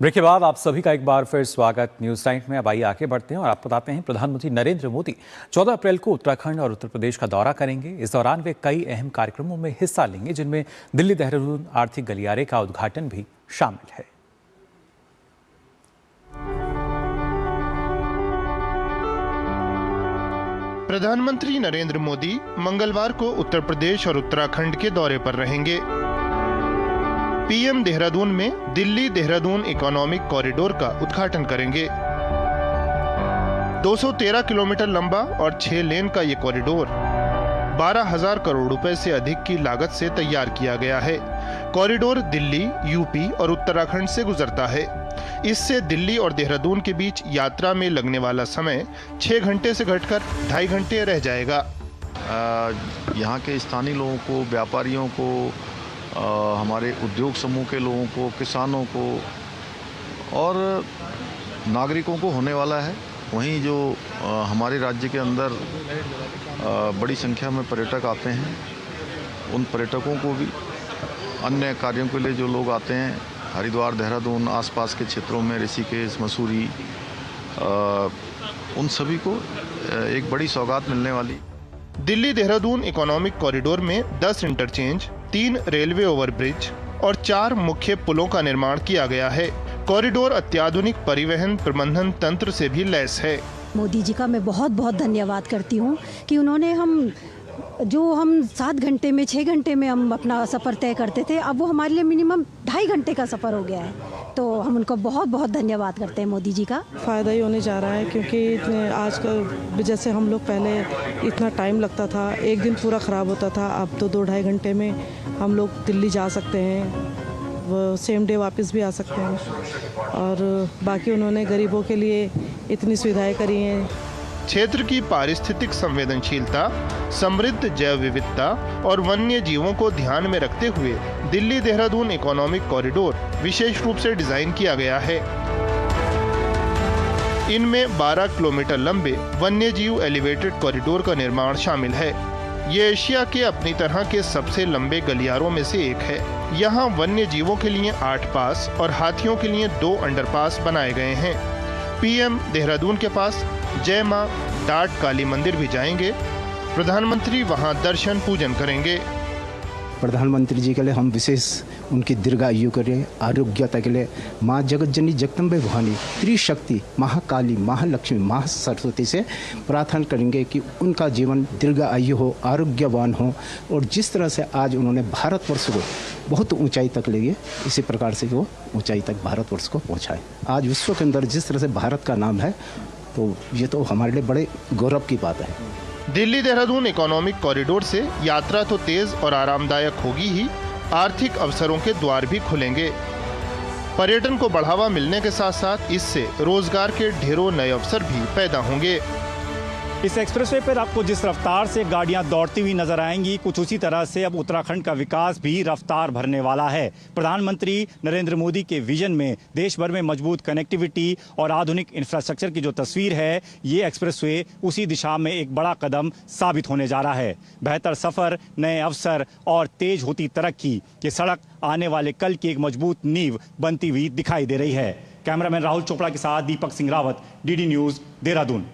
Break के बाद आप सभी का एक बार फिर स्वागत न्यूज टाइम में। अब आइए आगे बढ़ते हैं और आपको बताते हैं प्रधानमंत्री नरेंद्र मोदी 14 अप्रैल को उत्तराखंड और उत्तर प्रदेश का दौरा करेंगे। इस दौरान वे कई अहम कार्यक्रमों में हिस्सा लेंगे, जिनमें दिल्ली देहरादून आर्थिक गलियारे का उद्घाटन भी शामिल है। प्रधानमंत्री नरेंद्र मोदी मंगलवार को उत्तर प्रदेश और उत्तराखंड के दौरे पर रहेंगे। पीएम देहरादून में दिल्ली देहरादून इकोनॉमिक कॉरिडोर का उद्घाटन करेंगे। 213 किलोमीटर लंबा और 6 लेन का ये कॉरिडोर 12,000 करोड़ रुपए से अधिक की लागत से तैयार किया गया है। कॉरिडोर दिल्ली, यूपी और उत्तराखंड से गुजरता है। इससे दिल्ली और देहरादून के बीच यात्रा में लगने वाला समय 6 घंटे से घटकर 2.5 घंटे रह जाएगा। यहाँ के स्थानीय लोगों को, व्यापारियों को, हमारे उद्योग समूह के लोगों को, किसानों को और नागरिकों को होने वाला है। वहीं जो हमारे राज्य के अंदर बड़ी संख्या में पर्यटक आते हैं, उन पर्यटकों को भी, अन्य कार्यों के लिए जो लोग आते हैं हरिद्वार, देहरादून, आसपास के क्षेत्रों में ऋषिकेश, मसूरी, उन सभी को एक बड़ी सौगात मिलने वाली। दिल्ली देहरादून इकोनॉमिक कॉरिडोर में 10 इंटरचेंज, 3 रेलवे ओवरब्रिज और 4 मुख्य पुलों का निर्माण किया गया है। कॉरिडोर अत्याधुनिक परिवहन प्रबंधन तंत्र से भी लैस है। मोदी जी का मैं बहुत बहुत धन्यवाद करती हूँ कि उन्होंने हम 7 घंटे में, 6 घंटे में हम अपना सफ़र तय करते थे, अब वो हमारे लिए मिनिमम 2.5 घंटे का सफ़र हो गया है। तो हम उनको बहुत बहुत धन्यवाद करते हैं मोदी जी का। फ़ायदा ही होने जा रहा है, क्योंकि आजकल जैसे हम लोग पहले इतना टाइम लगता था, एक दिन पूरा ख़राब होता था, अब तो 2-2.5 घंटे में हम लोग दिल्ली जा सकते हैं, वो सेम डे वापस भी आ सकते हैं। और बाकी उन्होंने गरीबों के लिए इतनी सुविधाएं करी हैं। क्षेत्र की पारिस्थितिक संवेदनशीलता, समृद्ध जैव विविधता और वन्य जीवों को ध्यान में रखते हुए दिल्ली देहरादून इकोनॉमिक कॉरिडोर विशेष रूप से डिजाइन किया गया है। इनमें 12 किलोमीटर लंबे वन्य जीव एलिवेटेड कॉरिडोर का निर्माण शामिल है। ये एशिया के अपनी तरह के सबसे लंबे गलियारों में से एक है। यहाँ वन्य जीवों के लिए 8 पास और हाथियों के लिए 2 अंडरपास बनाए गए हैं। पीएम देहरादून के पास जय मां डाट काली मंदिर भी जाएंगे। प्रधानमंत्री वहां दर्शन पूजन करेंगे। प्रधानमंत्री जी के लिए हम विशेष उनकी दीर्घायु के लिए, आरोग्यता के लिए माँ जगतजननी जगदम्बे भवानी, त्रिशक्ति, महाकाली, महालक्ष्मी, महासरस्वती से प्रार्थना करेंगे कि उनका जीवन दीर्घायु हो, आरोग्यवान हो और जिस तरह से आज उन्होंने भारतवर्ष को बहुत ऊंचाई तक ले गए, इसी प्रकार से वो ऊंचाई तक भारतवर्ष को पहुँचाए। आज विश्व के अंदर जिस तरह से भारत का नाम है, तो ये तो हमारे लिए बड़े गौरव की बात है। दिल्ली देहरादून इकोनॉमिक कॉरिडोर से यात्रा तो तेज और आरामदायक होगी ही, आर्थिक अवसरों के द्वार भी खुलेंगे। पर्यटन को बढ़ावा मिलने के साथ साथ इससे रोजगार के ढेरों नए अवसर भी पैदा होंगे। इस एक्सप्रेसवे पर आपको जिस रफ्तार से गाड़ियां दौड़ती हुई नजर आएंगी, कुछ उसी तरह से अब उत्तराखंड का विकास भी रफ्तार भरने वाला है। प्रधानमंत्री नरेंद्र मोदी के विजन में देश भर में मजबूत कनेक्टिविटी और आधुनिक इंफ्रास्ट्रक्चर की जो तस्वीर है, ये एक्सप्रेसवे उसी दिशा में एक बड़ा कदम साबित होने जा रहा है। बेहतर सफर, नए अवसर और तेज होती तरक्की, ये सड़क आने वाले कल की एक मजबूत नींव बनती हुई दिखाई दे रही है। कैमरामैन राहुल चोपड़ा के साथ दीपक सिंह रावत, डीडी न्यूज, देहरादून।